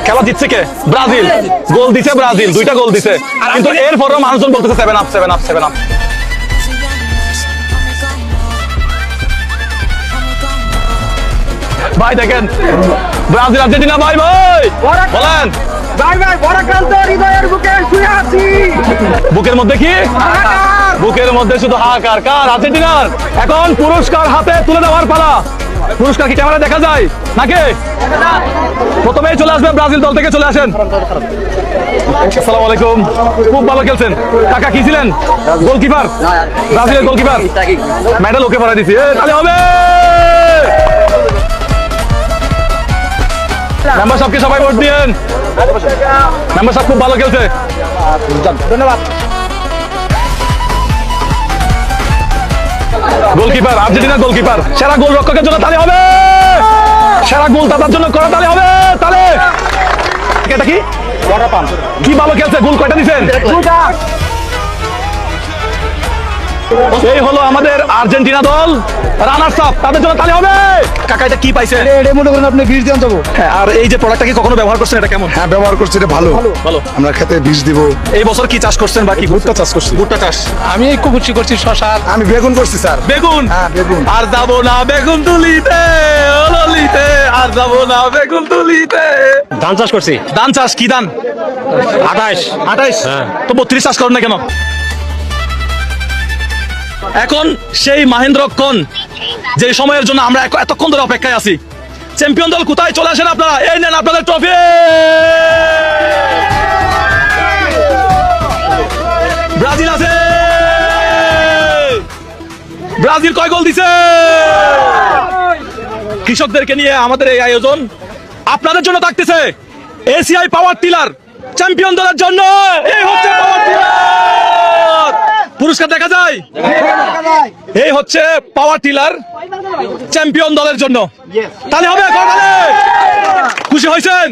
খেলা জিতছে কে? ব্রাজিল। গোল দিছে ব্রাজিল, 2টা গোল দিছে, কিন্তু এরপরও মানুষজন বলতেছে 7 আপ 7 আপ 7 আপ। ভাই দেখেন ব্রাজিল আর্জেন্টিনা, ভাই ভাই বলেন বুকের মধ্যে কি? বুকের মধ্যে শুধু হাহাকার। কার? আর্জেন্টিনার। এখন পুরস্কার হাতে তুলে দেওয়ার পালা। পুরস্কার কি ক্যামেরা দেখা যায় নাকি? প্রথমেই চলে আসবে ব্রাজিল দল থেকে, চলে আসেন। আসসালামু আলাইকুম। খুব ভালো খেলছেন কাকা। কি ছিলেন? গোলকিপার, ব্রাজিলের গোলকিপার। মেডেল ওকে পরাই দিছি, তাহলে হবে। মেম্বার সাহেবকে সবাই ভোট দিয়েন। মেম্বার সাহেব খুব ভালো খেলছে, ধন্যবাদ। গোলকিপার, আর্জেন্টিনার গোলকিপার। সেরা গোল রক্ষকের জন্য তালি হবে। সেরা গোল দাতার জন্য করা তালি হবে। তালে এটা কি? Water pump. কি ভালো খেলছে। গোল কয়টা দিবেন? 2টা। এই হলো আমাদের আর্জেন্টিনা দল, রানার্স আপ। তাদের জন্য তালি হবে। কাকা এটা কি পাইছে? এটা মনে করেন আপনি বীজ দিয়ে যাবো। হ্যাঁ, আর এই যে প্রোডাক্টটা কি কখনো ব্যবহার করছেন? এটা কেমন? হ্যাঁ, ব্যবহার করছি, এটা ভালো ভালো। আমরা খেতে বীজ দিব। এই বছর কি চাষ করছেন বা কি? ভুট্টা চাষ করছি। ভুট্টা চাষ। আমি কুকুরছি করছি, শশা। আমি বেগুন করছি স্যার। বেগুন? হ্যাঁ, বেগুন। আর যাবো না বেগুন তুলিতে, ওললিতে, আর যাবো না বেগুন তুলিতে। ধান চাষ করছি। ধান চাষ? কি ধান? 28। 28? হ্যাঁ। তো 32 চাষ করেন না কেন? এখন সেই মাহেন্দ্রক্ষণ, যে সময়ের জন্য আমরা এতক্ষণ ধরে অপেক্ষায় আছি। চ্যাম্পিয়ন দল কোথায়? চলে আসেন আপনারা, এই নেন আপনাদের ট্রফি। ব্রাজিল আছে। ব্রাজিল কয় গোল দিছে? কৃষকদেরকে নিয়ে আমাদের এই আয়োজন আপনাদের জন্য থাকতেছে। এসিআই পাওয়ার টিলার চ্যাম্পিয়ন দলের জন্য। এই হচ্ছে পাওয়ার টিলার। পুরস্কার দেখা যায়। এই হচ্ছে পাওয়ার টিলার চ্যাম্পিয়ন দলের জন্য। তাহলে হবে, খুশি হয়েছেন?